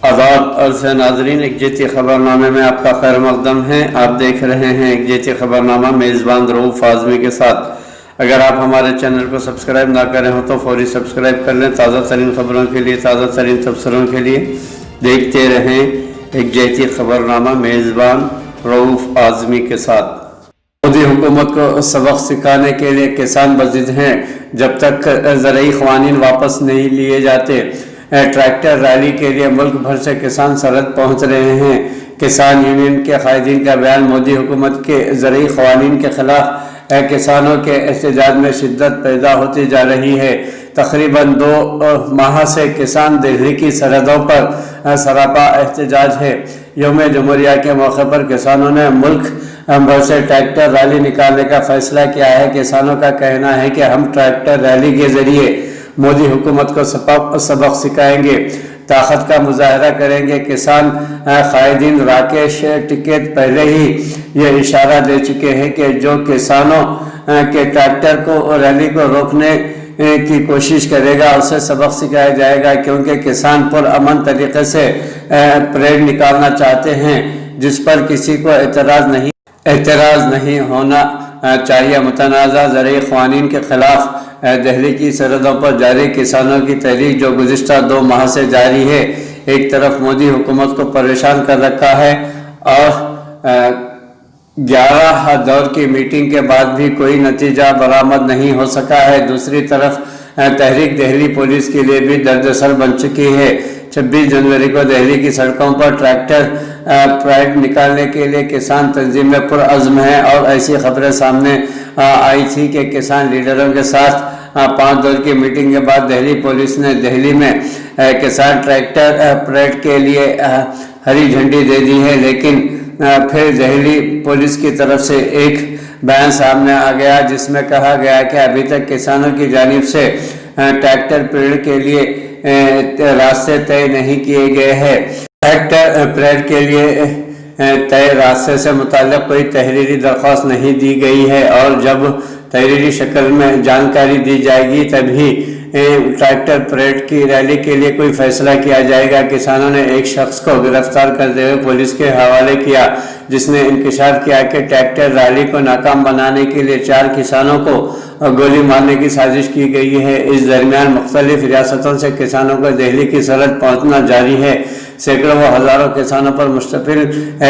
आदाब अर्ज़ नाज़रीन, एक जेती खबरनामे में आपका खैर मक़दम है। आप देख रहे हैं एक जेती खबरनामा मेज़बान रऊफ़ आज़मी के साथ। अगर आप हमारे चैनल को सब्सक्राइब ना करें हो तो फौरी सब्सक्राइब कर लें। ताज़ा तरीन खबरों के लिए, ताज़ा तरीन तबसरों के लिए देखते रहें एक जेती खबरनामा मेज़बान रऊफ़ आज़मी के साथ। मोदी हुकूमत को सबक सिखाने के लिए किसान बज़िद हैं। जब तक ज़रई क़वानीन वापस नहीं लिए जाते, ट्रैक्टर रैली के लिए मुल्क भर से किसान सरहद पहुंच रहे हैं। किसान यूनियन के कायदीन का बयान, मोदी हुकूमत के ज़रई क़वानीन के ख़िलाफ़ किसानों के एहतजाज में शिद्दत पैदा होती जा रही है। तकरीबन 2 माह से किसान दिल्ली की सरहदों पर सरापा एहतजाज है। यौम जमहूरिया के मौके पर किसानों ने मुल्क भर से ट्रैक्टर रैली निकालने का फैसला किया है। किसानों का कहना है कि हम ट्रैक्टर रैली के ज़रिए मोदी हुकूमत को सबक सिखाएंगे, ताकत का मुजाहरा करेंगे। किसान कायदीन राकेश टिकैत पहले ही ये इशारा दे चुके हैं कि जो किसानों के ट्रैक्टर को रैली को रोकने की कोशिश करेगा उसे सबक सिखाया जाएगा, क्योंकि किसान पुरअमन तरीके से परेड निकालना चाहते हैं, जिस पर किसी को एतराज़ नहीं होना चाहिए। मुतनाज़ा ज़रई क़वानीन के ख़िलाफ़ दिल्ली की सरहदों पर जारी किसानों की तहरीक, जो गुज़िश्ता 2 माह से जारी है, एक तरफ मोदी हुकूमत को परेशान कर रखा है और 11 दौर की मीटिंग के बाद भी कोई नतीजा बरामद नहीं हो सका है। दूसरी तरफ तहरीक दिल्ली पुलिस के लिए भी दर्दसर बन चुकी है। 26 जनवरी को दिल्ली की सड़कों पर ट्रैक्टर परेड निकालने के लिए किसान तंजीमें पुरअज़्म हैं और ऐसी खबरें सामने आई थी कि किसान लीडरों के साथ 5 दौर की मीटिंग के बाद दिल्ली पुलिस ने दिल्ली में किसान ट्रैक्टर परेड के लिए हरी झंडी दे दी है। लेकिन फिर दिल्ली पुलिस की तरफ से एक बयान सामने आ गया, जिसमें कहा गया कि अभी तक किसानों की जानिब से ट्रैक्टर परेड के लिए रास्ते तय नहीं किए गए हैं। ट्रैक्टर परेड के लिए तय रास्ते से मुताल्लिक़ कोई तहरीरी दरख्वास्त नहीं दी गई है और जब तहरीरी शक्ल में जानकारी दी जाएगी तभी ट्रैक्टर परेड की रैली के लिए कोई फैसला किया जाएगा। किसानों ने एक शख्स को गिरफ्तार करते हुए पुलिस के हवाले किया, जिसने इंकशाफ किया कि ट्रैक्टर रैली को नाकाम बनाने के लिए 4 किसानों को गोली मारने की साजिश की गई है। इस दरमियान मुख्तलिफ रियासतों से किसानों को दिल्ली की सरहद पहुँचना जारी है। सैकड़ों व हज़ारों किसानों पर मुश्तमिल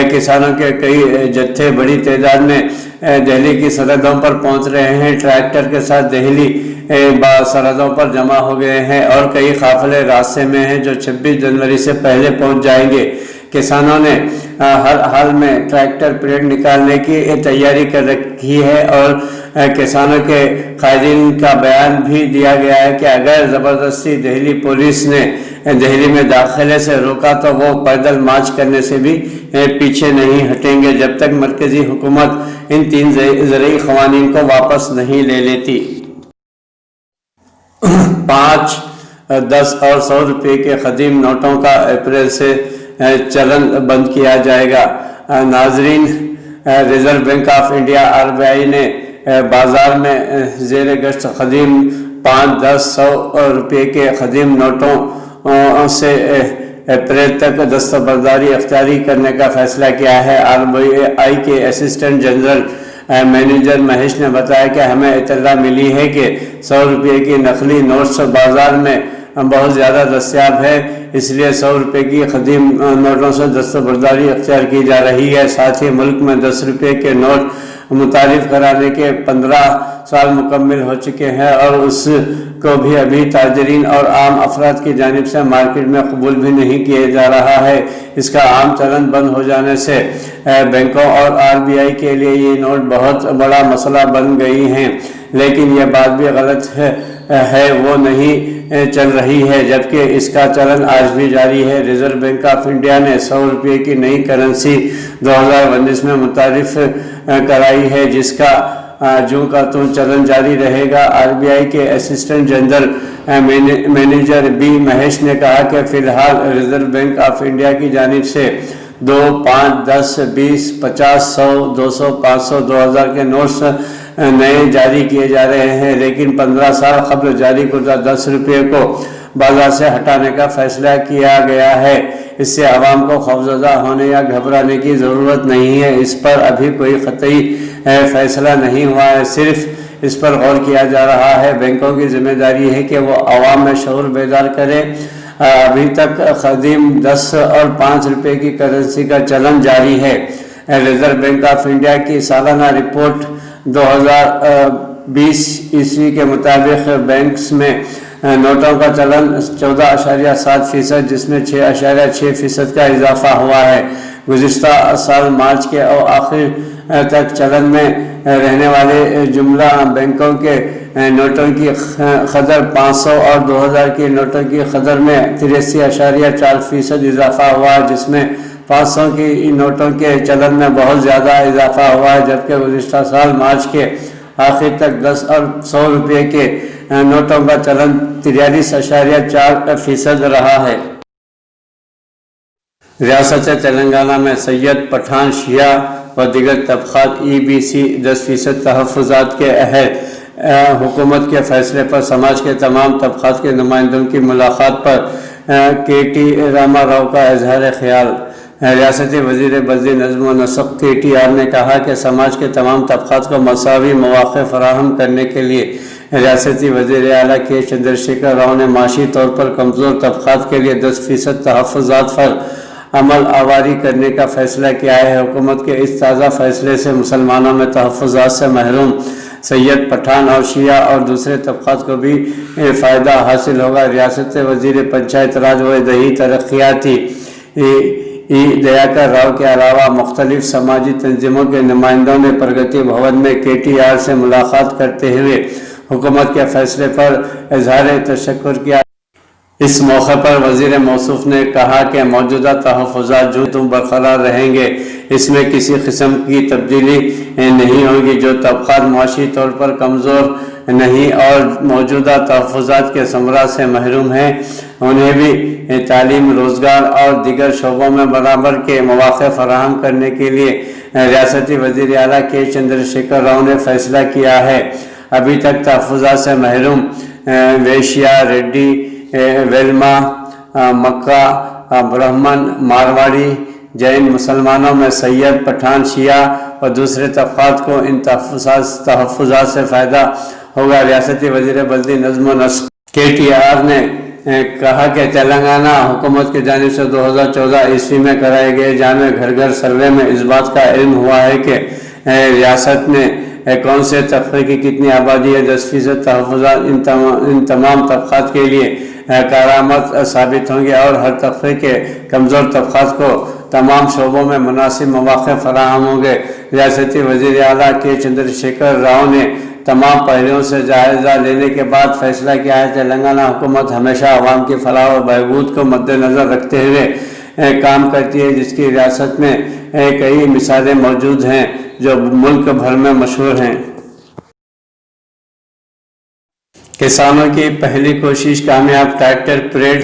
किसानों के कई जत्थे बड़ी तादाद में दिल्ली की सरहदों पर पहुंच रहे हैं। ट्रैक्टर के साथ दिल्ली सरहदों पर जमा हो गए हैं और कई काफिले रास्ते में हैं जो 26 जनवरी से पहले पहुंच जाएंगे। किसानों ने हर हाल में ट्रैक्टर परेड निकालने की तैयारी कर रखी है और किसानों के कायदीन का बयान भी दिया गया है कि अगर ज़बरदस्ती दिल्ली पुलिस ने दिल्ली में दाखिले से रोका तो वो पैदल मार्च करने से भी पीछे नहीं हटेंगे, जब तक मरकजी हुकूमत इन 3 ज़रई क़वानीन को वापस नहीं ले लेती। 5, 10 और 100 रुपये के क़दीम नोटों का अप्रैल से चलन बंद किया जाएगा। नाजरीन, reserve bank of India RBI ने बाज़ार में ज़ेर गश्त क़दीम 5, 10, 100 रुपये के क़दीम नोटों से अप्रैल तक दस्तबरदारी अख्तियारी करने का फैसला किया है। RBI के असिस्टेंट जनरल मैनेजर महेश ने बताया कि हमें इत्तला मिली है कि 100 रुपये की नकली नोट्स बाज़ार में बहुत ज़्यादा दस्तयाब है, इसलिए 100 रुपये की क़दीम नोटों से दस्तबरदारी अख्तियार की जा रही है। साथ ही मुल्क में 10 रुपये के नोट मुतारिफ कराने के 15 साल मुकम्मल हो चुके हैं और उसको भी अभी ताजरीन और आम अफराद की जानिब से मार्केट में कबूल भी नहीं किया जा रहा है। इसका आम चलन बंद हो जाने से बैंकों और RBI के लिए ये नोट बहुत बड़ा मसला बन गई हैं। लेकिन यह बात भी गलत है वो नहीं चल रही है, जबकि इसका चलन आज भी जारी है। रिजर्व बैंक ऑफ इंडिया ने 100 रुपये की नई करेंसी 2019 में मुतारिफ कराई है, जिसका जो का तो चलन जारी रहेगा। RBI के assistant general manager B Mahesh ने कहा कि फिलहाल रिजर्व बैंक ऑफ इंडिया की जानिब से 2, 5, 10, 20, 50, 100, 200, 500, 2000 के नोट्स नए जारी किए जा रहे हैं, लेकिन 15 साल कबल जारी करदा 10 रुपये को बाजार से हटाने का फैसला किया गया है। इससे आवाम को खौफजदा होने या घबराने की ज़रूरत नहीं है। इस पर अभी कोई क़तई फैसला नहीं हुआ है, सिर्फ इस पर गौर किया जा रहा है। बैंकों की जिम्मेदारी है कि वो आवाम में शऊर बेदार करें। अभी तक कदीम 10 और 5 रुपये की करेंसी का चलन जारी है। रिजर्व बैंक ऑफ इंडिया की सालाना रिपोर्ट 2020 ईस्वी के मुताबिक बैंक्स में नोटों का चलन 14.7%, जिसमें 6.6% का इजाफा हुआ है। गुज़िश्ता साल मार्च के आखिर तक चलन में रहने वाले जुमला बैंकों के नोटों की कदर 500 और 2000 के नोटों की कदर में 83.4% इजाफा हुआ है, जिसमें 500 की नोटों के चलन में बहुत ज़्यादा इजाफा हुआ है, जबकि गुज़िश्ता साल मार्च के आखिर तक 10 और 100 रुपये के नोटों का चलन 43.4% रहा है। रियासत तेलंगाना में सैयद, पठान, शिया व दीगर तबक़ात EBC 10% तहफ़्फ़ुज़ात के अहद हुकूमत के फैसले पर समाज के तमाम तबक़ात के नुमाइंदों की मुलाकात पर KT रामाराव का इजहार ख्याल। रियासती वज़ीर बल्दी नज़्म व नस्क़ KTR ने कहा कि समाज के तमाम तबक़ात को मसावी मौक़े फ़राहम करने के लिए रियासती वज़ीर आला के चंद्रशेखर राव ने माशी तौर पर कमज़ोर तबक़ात के लिए 10% तहफ़्फ़ुज़ात पर अमल आवारी करने का फ़ैसला किया है। हुकूमत के इस ताज़ा फ़ैसले से मुसलमानों में तहफ़्फ़ुज़ात से महरूम सैयद, पठान और शिया और दूसरे तबक़ात को भी फ़ायदा हासिल होगा। रियासत वज़ीर पंचायत राज व दही तरक्याती दयाकर राव के अलावा मुख्तलिफ समाजी तंजीमों के नुमाइंदों ने प्रगति भवन में KTR से मुलाकात करते हुए हुकूमत के फैसले पर इजहार तशक्कुर किया। इस मौके पर वज़ीर मौसूफ ने कहा कि मौजूदा तहफ़्फ़ुज़ात जो बरकरार रहेंगे, इसमें किसी किस्म की तब्दीली नहीं होगी। जो तबक़ात माशी तौर पर कमज़ोर नहीं और मौजूदा तहफ़्फ़ुज़ात के समरा से महरूम हैं, उन्हें भी तालीम, रोज़गार और दीगर शोबों में बराबर के मौक़े फ़राहम करने के लिए रियासती वज़ीर आला के चंद्रशेखर राव ने फ़ैसला किया है। अभी तक तहफ़्फ़ुज़ात से महरूम वैश्या, रेड्डी, वेलमा, मक्का, ब्राह्मण, मारवाड़ी, जैन मुसलमानों में सैयद, पठान, शिया और दूसरे तबक़ात को इन तहफ़्फ़ुज़ात से फ़ायदा होगा। रियासती वज़ीर बल्दी नज़्म व नस्क़ KTR ने कहा कि तेलंगाना हुकूमत की जानिब से 2014 ईस्वी में कराए गए जामे घर घर सर्वे में इस बात का इल्म हुआ है कि रियासत में कौन से तबक़े की कितनी आबादी है। 10% तहफ़्फ़ुज़ात इन तमाम तबक़ात के लिए कारामद साबित होंगे और हर तबक़े के कमज़ोर तबक़ात को तमाम शोबों में मुनासिब मौक़े फ़राहम होंगे। रियासती वज़ीर आला के चंद्रशेखर राव ने तमाम पहलुओं से जायज़ा लेने के बाद फैसला किया है। तेलंगाना हुकूमत हमेशा अवाम की फलाह व बहबूद को मद्देनज़र रखते हुए काम करती है, जिसकी रियासत में कई मिसालें मौजूद हैं जो मुल्क भर में मशहूर हैं। किसानों की पहली कोशिश कामयाब, ट्रैक्टर परेड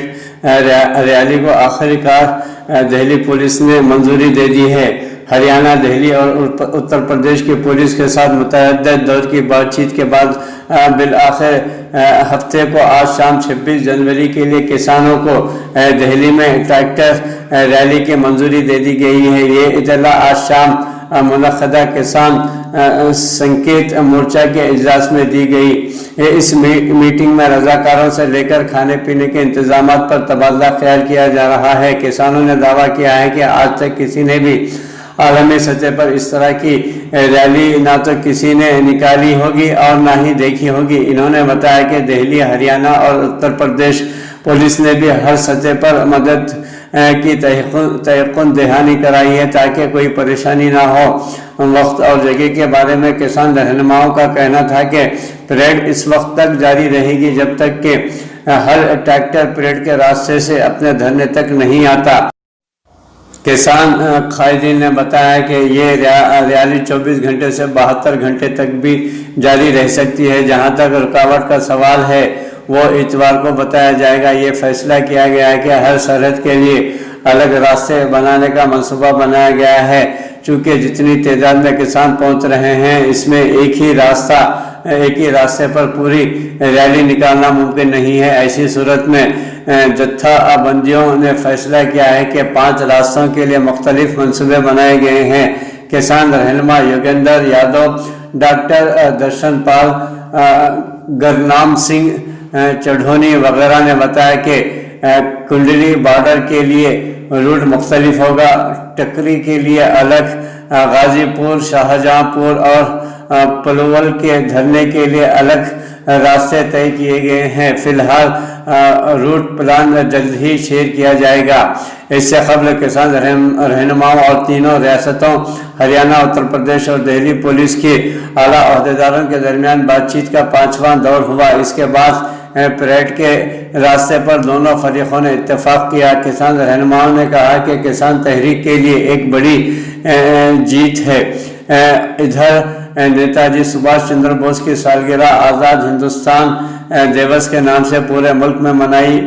रैली को आखिरकार दिल्ली पुलिस ने मंजूरी दे दी है। हरियाणा, दिल्ली और उत्तर प्रदेश की पुलिस के साथ मुतअद्दिद दौर की बातचीत के बाद बिलआखिर हफ्ते को आज शाम 26 जनवरी के लिए किसानों को दिल्ली में ट्रैक्टर रैली की मंजूरी दे दी गई है। ये इतला आज शाम मुनक़दा किसान संकेत मोर्चा के इजलास में दी गई। इस मीटिंग में रजाकारों से लेकर खाने पीने के इंतजाम पर तबादला ख्याल किया जा रहा है। किसानों ने दावा किया है कि आज तक किसी ने भी आलमी सतह पर इस तरह की रैली ना तो किसी ने निकाली होगी और ना ही देखी होगी। इन्होंने बताया कि दिल्ली, हरियाणा और उत्तर प्रदेश पुलिस ने भी हर सतह पर मदद की तयक़ुन दहानी कराई है ताकि कोई परेशानी ना हो। वक्त और जगह के बारे में किसान रहनुमाओं का कहना था कि परेड इस वक्त तक जारी रहेगी जब तक कि हर ट्रैक्टर परेड के रास्ते से अपने धरने तक नहीं आता। किसान कायदीन ने बताया कि ये रैली 24 घंटे से 72 घंटे तक भी जारी रह सकती है। जहां तक रुकावट का सवाल है वो इतवार को बताया जाएगा। ये फैसला किया गया है कि हर सरहद के लिए अलग रास्ते बनाने का मंसूबा बनाया गया है। चूँकि जितनी तादाद में किसान पहुंच रहे हैं इसमें एक ही रास्ते पर पूरी रैली निकालना मुमकिन नहीं है। ऐसी सूरत में जत्थाबंदियों ने फैसला किया है कि 5 रास्तों के लिए मुख्तलिफ मंसूबे बनाए गए हैं। किसान रहनुमा योगेंद्र यादव, डॉक्टर दर्शन पाल, गुरनाम सिंह चढ़ोनी वगैरह ने बताया कि कुंडली बॉर्डर के लिए रूट मुख्तलिफ होगा, टकरी के लिए अलग, गाजीपुर, शाहजहांपुर और पलवल के धरने के लिए अलग रास्ते तय किए गए हैं। फिलहाल रूट प्लान जल्द ही शेयर किया जाएगा। इससे कबल किसान रहनुमाओं और तीनों रियासतों हरियाणा, उत्तर प्रदेश और दिल्ली पुलिस के आला अहदेदारों के दरमियान बातचीत का 5वां दौर हुआ। इसके बाद परेड के रास्ते पर दोनों फरीकों ने इत्तेफाक किया। किसान रहनुमाओं ने कहा कि किसान तहरीक के लिए एक बड़ी जीत है। इधर नेताजी सुभाष चंद्र बोस की सालगिरह आज़ाद हिंदुस्तान दिवस के नाम से पूरे मुल्क में मनाई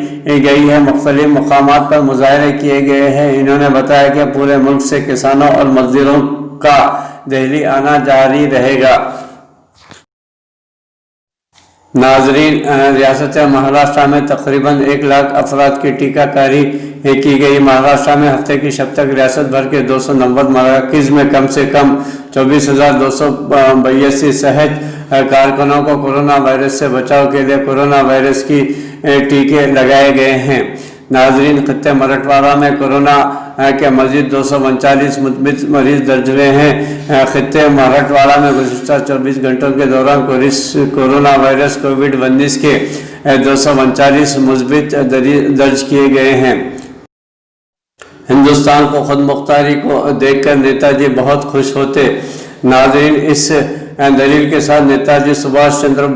गई है। मुख्तलिफ मकामात पर मुजाहरे किए गए हैं। इन्होंने बताया कि पूरे मुल्क से किसानों और मजदूरों का दिल्ली आना जारी रहेगा। नाजरीन, रियासत महाराष्ट्र में तकरीबन 1 लाख अफराद की टीकाकारी की गई। महाराष्ट्र में हफ्ते की शब तक रियासत भर के 290 मराकज़ में कम से कम 24,282 सेहत कारकुनों को कोरोना वायरस से बचाव के लिए कोरोना वायरस की टीके लगाए गए हैं। नाजरीन, खित्ते मराठवाड़ा में कोरोना के मजीद 239 मुथबित मरीज दर्ज हुए हैं। खित्ते मराठवाड़ा में गुज़िश्ता 24 घंटों के दौरान कोरोना वायरस कोविड-19 के 239 मुथबित दर्ज किए गए हैं। हिंदुस्तान को खुद मुख्तारी को देखकर नेताजी बहुत खुश होते। नाजरीन, इस दलील के साथ नेताजी सुभाष चंद्र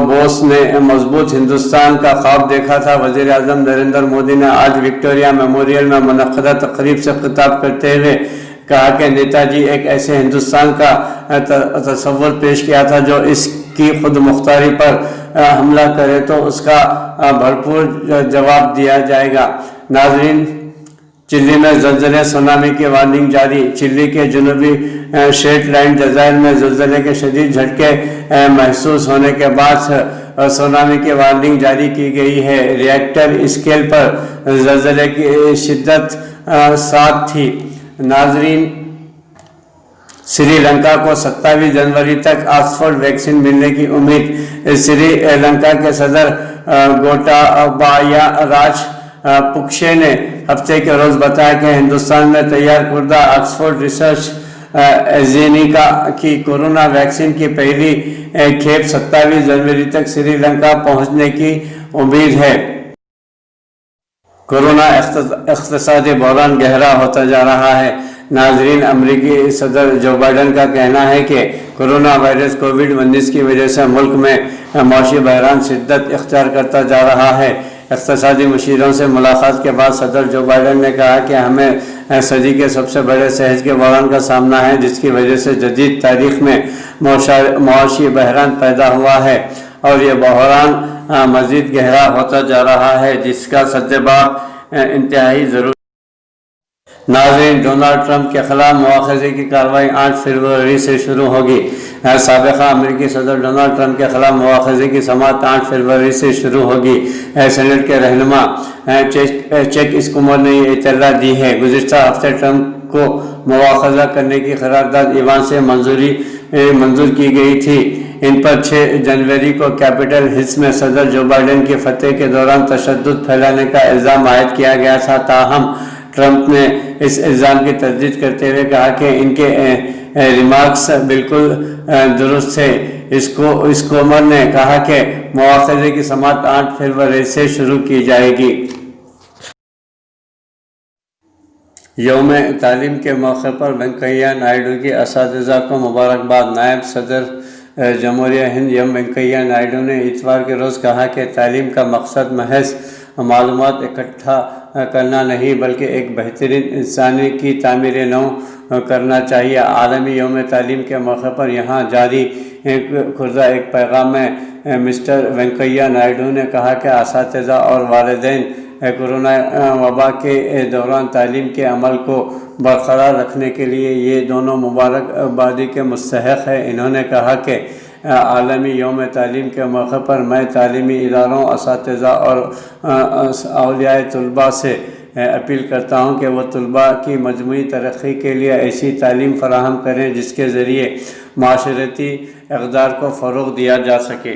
बोस ने मजबूत हिंदुस्तान का ख्वाब देखा था। वज़ीर आज़म नरेंद्र मोदी ने आज विक्टोरिया मेमोरियल में मुनक़्क़दा तक़रीब से खिताब करते हुए कहा कि नेताजी एक ऐसे हिंदुस्तान का तस्वुर पेश किया था जो इसकी खुद मुख्तारी पर हमला करे तो उसका भरपूर जवाब दिया जाएगा। नाजरीन, चिली में ज़लज़ले सुनामी की वार्निंग जारी। चिली के जनूबी शेटलैंड जज़ायर में ज़लज़ले के शदीद झटके महसूस होने के बाद सुनामी की वार्निंग जारी की गई है। रिएक्टर स्केल पर ज़लज़ले की शिद्दत 7 थी। नाजरीन, श्रीलंका को 27 जनवरी तक ऑक्सफोर्ड वैक्सीन मिलने की उम्मीद। श्रीलंका के सदर गोटाबाया राजपक्षे ने हफ्ते के रोज़ बताया कि हिंदुस्तान में तैयार करदा ऑक्सफोर्ड रिसर्च एजेनिका की कोरोना वैक्सीन की पहली खेप 27 जनवरी तक श्रीलंका पहुंचने की उम्मीद है। कोरोना इक़्तिसादी बहरान गहरा होता जा रहा है। नाजरीन, अमरीकी सदर जो बाइडन का कहना है कि कोरोना वायरस कोविड-19 की वजह से मुल्क में मौशी बहरान शिद्दत इख्तियार करता जा रहा है। इक़्तिसादी मुशीरों से मुलाकात के बाद सदर जो बाइडन ने कहा कि हमें सदी के सबसे बड़े सहज के बहरान का सामना है, जिसकी वजह से जदीद तारीख में मौशी बहरान पैदा हुआ है और ये बहरान मज़ीद गहरा होता जा रहा है, जिसका सद्देबाब इंतहाई ज़रूरी। नाज़रीन, डोनाल्ड ट्रंप के खिलाफ मुआख़ज़े की कार्रवाई 8 फरवरी से शुरू होगी। साबिक़ा अमेरिकी सदर डोनाल्ड ट्रंप के खिलाफ मुआख़ज़े की समाअत 8 फरवरी से शुरू होगी। सेनेट के रहनुमा चैक स्कूमर ने ये इत्तला दी है। गुज़िश्ता हफ्ते ट्रंप को मुआख़ज़ा करने की करारदाद ईवान से मंजूर की गई थी। इन पर 6 जनवरी को कैपिटल हिल्स में सदर जो बाइडन की फतह के दौरान तशद्दुद फैलाने का इल्ज़ाम आयद किया गया था। ताहम ट्रंप ने इस इल्ज़ाम की तस्दीद करते हुए कहा कि इनके रिमार्क्स बिल्कुल दुरुस्त थे। स्कूमर ने कहा कि मुआख़ज़े की समाअत 8 फरवरी से शुरू की जाएगी। यौम तालीम के मौके पर वेंकैया नायडू की असातिज़ा को मुबारकबाद। नायब सदर जमहूरिया हिंद वेंकैया नायडू ने इतवार के रोज़ कहा कि तालीम का मकसद महज मालूमात इकट्ठा करना नहीं बल्कि एक बेहतरीन इंसानी की तामीर नौ करना चाहिए। आलमी यौम तालीम के मौके पर यहाँ जारी खुर्दा एक पैगाम में मिस्टर वेंकैया नायडू ने कहा कि असातिज़ा और वालिदैन कोरोना वबा के दौरान तालीम के अमल को برقرار رکھنے کے لیے یہ دونوں مبارکبادی کے مستحق ہے۔ انہوں نے کہا کہ عالمی یوم تعلیم کے موقع پر میں تعلیمی اداروں، اساتذہ اور اولیاء طلباء سے اپیل کرتا ہوں کہ وہ طلباء کی مجموعی ترقی کے لیے ایسی تعلیم فراہم کریں جس کے ذریعے معاشرتی اقدار کو فروغ دیا جا سکے۔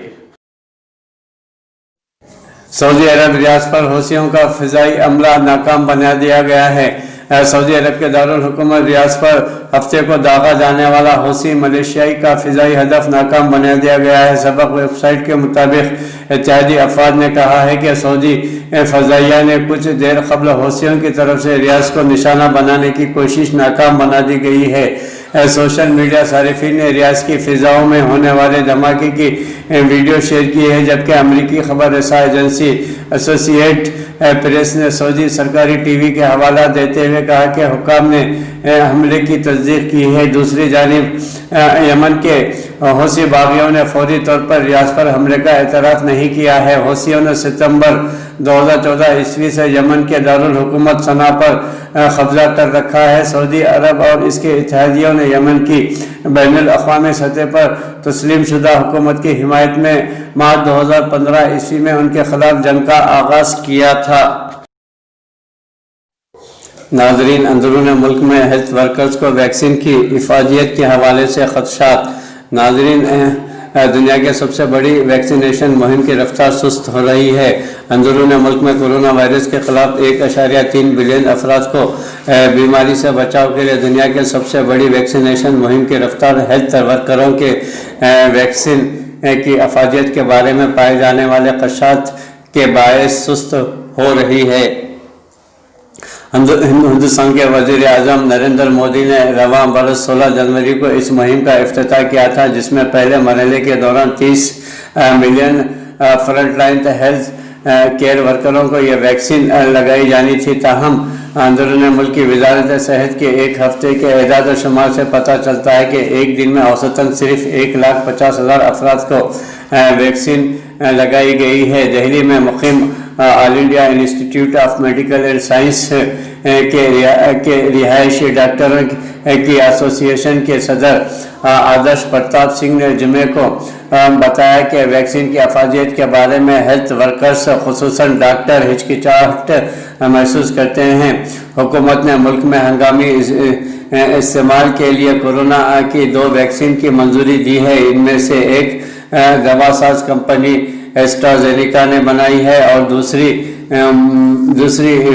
سعودی عرب ریاض پر حوثیوں کا فضائی حملہ ناکام بنا دیا گیا ہے۔ سعودی عرب کے دارالحکومت ریاض پر ہفتے کو داغا جانے والا حوثی ملیشیائی کا فضائی ہدف ناکام بنا دیا گیا ہے۔ سبق ویب سائٹ کے مطابق اتحادی افواج نے کہا ہے کہ سعودی فضائیہ نے کچھ دیر قبل حوثیوں کی طرف سے ریاض کو نشانہ بنانے کی کوشش ناکام بنا دی گئی ہے۔ سوشل میڈیا صارفین نے ریاض کی فضاؤں میں ہونے والے دھماکے کی ویڈیو شیئر کی ہے، جبکہ امریکی خبر رساں ایجنسی ایسوسی ایٹ پریس نے سعودی سرکاری ٹی وی کے حوالہ دیتے ہوئے کہا کہ حکام نے حملے کی تصدیق کی ہے۔ دوسری جانب یمن کے حوثی باغیوں نے فوری طور پر ریاض پر حملے کا اعتراف نہیں کیا ہے۔ حوثیوں نے ستمبر 2014 عیسوی سے یمن کے دارالحکومت صنعا پر قبضہ کر رکھا ہے۔ سعودی عرب اور اس کے اتحادیوں نے یمن کی بین الاقوامی سطح پر تسلیم شدہ حکومت کی حمایت میں مارچ 2015 عیسوی میں ان کے خلاف جنگ کا آغاز کیا تھا۔ ناظرین، اندرون ملک میں ہیلتھ ورکرز کو ویکسین کی افادیت کے حوالے سے خدشات۔ ناظرین، دنیا کے سب سے بڑی ویکسینیشن مہم کی رفتار سست ہو رہی ہے۔ اندرون ملک میں کورونا وائرس کے خلاف 1.3 بلین افراد کو بیماری سے بچاؤ کے لیے دنیا کے سب سے بڑی ویکسینیشن مہم کی رفتار ہیلتھ ورکروں کے ویکسین کی افادیت کے بارے میں پائے جانے والے خدشات کے باعث سست ہو رہی ہے۔ ہندوستان کے وزیر اعظم نریندر مودی نے رواں برس 16 جنوری کو اس مہم کا افتتاح کیا تھا، جس میں پہلے مرحلے کے دوران 30 million front line healthcare ورکروں کو یہ ویکسین لگائی جانی تھی۔ تاہم اندرون ملک کی وزارت صحت کے ایک ہفتے کے اعداد و شمار سے پتہ چلتا ہے کہ ایک دن میں اوسطاً صرف 1,50,000 افراد کو ویکسین لگائی گئی ہے۔ دہلی میں مقیم All India Institute of Medical and Science کے رہائشی ڈاکٹروں کی ایسوسی ایشن کے صدر آدرش پرتاپ سنگھ نے جمعے کو بتایا کہ ویکسین کی افادیت کے بارے میں ہیلتھ ورکرز خصوصاً ڈاکٹر ہچکچاہٹ محسوس کرتے ہیں۔ حکومت نے ملک میں ہنگامی استعمال کے لیے کورونا کی 2 ویکسین کی منظوری دی ہے۔ ان میں سے ایک دوا ساز کمپنی ایسٹرازینیکا نے بنائی ہے اور دوسری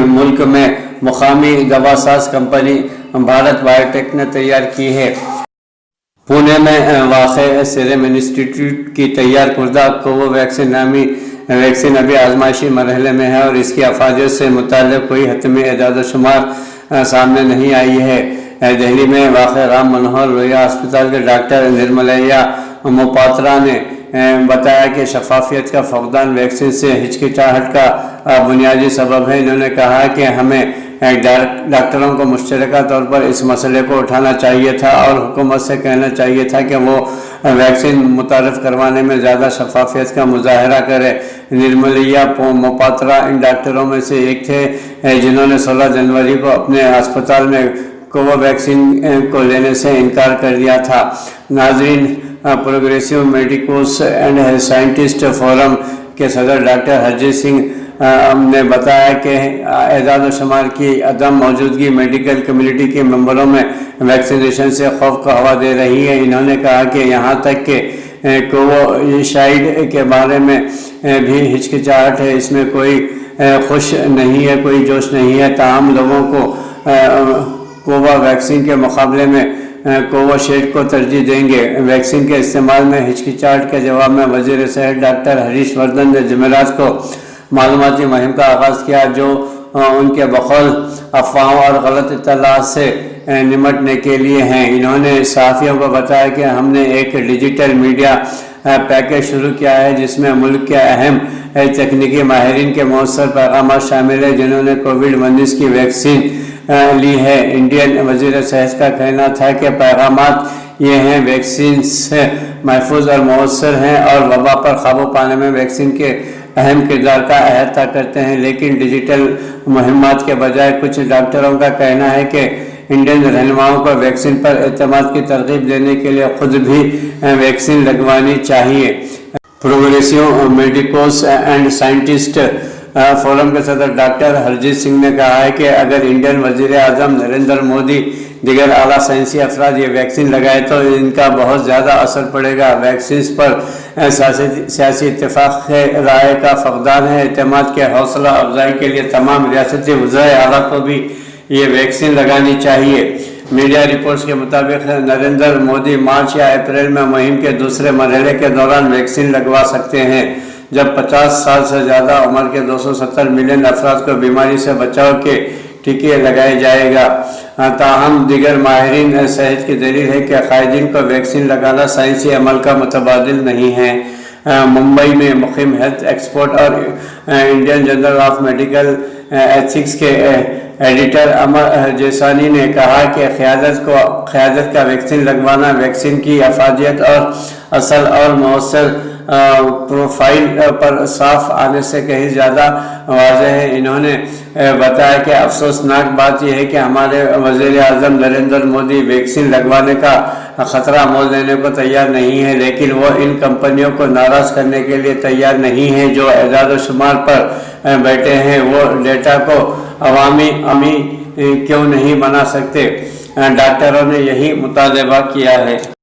ملک میں مقامی دوا ساز کمپنی بھارت بایو ٹیک نے تیار کی ہے۔ پونے میں واقع سیرم انسٹیٹیوٹ کی تیار کردہ کوو ویکسین نامی ویکسین ابھی آزمائشی مرحلے میں ہے اور اس کی افادیت سے متعلق کوئی حتمی اعداد و شمار سامنے نہیں آئی ہے۔ دہلی میں واقع رام منوہر لوہیا ہسپتال کے ڈاکٹر نرملیا موپاترا نے بتایا کہ شفافیت کا فقدان ویکسین سے ہچکچاہٹ کا بنیادی سبب ہے۔ انہوں نے کہا کہ ہمیں ڈاکٹروں کو مشترکہ طور پر اس مسئلے کو اٹھانا چاہیے تھا اور حکومت سے کہنا چاہیے تھا کہ وہ ویکسین متعارف کروانے میں زیادہ شفافیت کا مظاہرہ کرے۔ نرملیا موپاترا ان ڈاکٹروں میں سے ایک تھے جنہوں نے 16 جنوری کو اپنے اسپتال میں کوو ویکسین کو لینے سے انکار کر دیا تھا۔ ناظرین، پروگریسو میڈیکوس اینڈ سائنٹسٹ فورم کے صدر ڈاکٹر ہرجیت سنگھ نے بتایا کہ اعداد و شمار کی عدم موجودگی میڈیکل کمیونٹی کے ممبروں میں ویکسینیشن سے خوف کا ہوا دے رہی ہے۔ انہوں نے کہا کہ یہاں تک کہ کووشیلڈ کے بارے میں بھی ہچکچاہٹ ہے، اس میں کوئی خوش نہیں ہے، کوئی جوش نہیں ہے۔ تاہم لوگوں کو کووا ویکسین کے مقابلے میں کووشیلڈ کو ترجیح دیں گے۔ ویکسین کے استعمال میں ہچکچاہٹ کے جواب میں وزیر صحت ڈاکٹر ہریش وردھن نے جمعرات کو معلوماتی مہم کا آغاز کیا، جو ان کے بقول افواہوں اور غلط اطلاعات سے نمٹنے کے لیے ہیں۔ انہوں نے صحافیوں کو بتایا کہ ہم نے ایک ڈیجیٹل میڈیا پیکیج شروع کیا ہے جس میں ملک کے اہم تکنیکی ماہرین کے مؤثر پیغامات شامل ہیں جنہوں نے کووڈ-19 کی ویکسین لی ہے۔ انڈین وزیر صحت کا کہنا تھا کہ پیغامات یہ ہیں: ویکسین محفوظ اور مؤثر ہیں اور وبا پر قابو پانے میں ویکسین کے اہم کردار کا احاطہ کرتے ہیں، لیکن ڈیجیٹل مہمات کے بجائے کچھ ڈاکٹروں کا کہنا ہے کہ इंडियन रहनुमाओं को वैक्सीन पर एतमाद की तरगीब देने के लिए खुद भी वैक्सीन लगवानी चाहिए। Progressive medicos and scientist forum के सदर डॉक्टर हरजीत सिंह ने कहा है कि अगर इंडियन वजीर आजम नरेंद्र मोदी दिगर आला साइंसी अफराद ये वैक्सीन लगाए तो इनका बहुत ज़्यादा असर पड़ेगा। वैक्सीन पर सियासी इत्तेफाक राय का फकदान है। एतमाद के हौसला अफजाई के लिए तमाम रियासती वज़राए आला को भी ये वैक्सीन लगानी चाहिए। मीडिया रिपोर्ट्स के मुताबिक नरेंद्र मोदी मार्च या अप्रैल में मुहिम के दूसरे मरहले के दौरान वैक्सीन लगवा सकते हैं, जब 50 साल से ज़्यादा उम्र के 270 मिलियन अफराद को बीमारी से बचाव के टीके लगाए जाएगा। ताहम दिगर माहिरीन सेहत की दलील है कि कायदीन को वैक्सीन लगाना साइंसी अमल का मुतबादिल नहीं है। मुंबई में मुक़ीम हेल्थ एक्सपर्ट और Indian journal of medical ethics के एडिटर अमर जैसानी ने कहा कि क़यादत का वैक्सीन लगवाना वैक्सीन की अफादियत और असल और मौसर प्रोफाइल पर साफ आने से कहीं ज़्यादा वाज़ेह है। इन्होंने बताया कि अफसोसनाक बात यह है कि हमारे वज़ीर आज़म नरेंद्र मोदी वैक्सीन लगवाने का ख़तरा मोल लेने को तैयार नहीं है, लेकिन वो इन कंपनियों को नाराज़ करने के लिए तैयार नहीं है जो एजाद शुमार पर बैठे हैं। वो डेटा को अवामी क्यों नहीं बना सकते? डॉक्टरों ने यही मुतालबा किया है।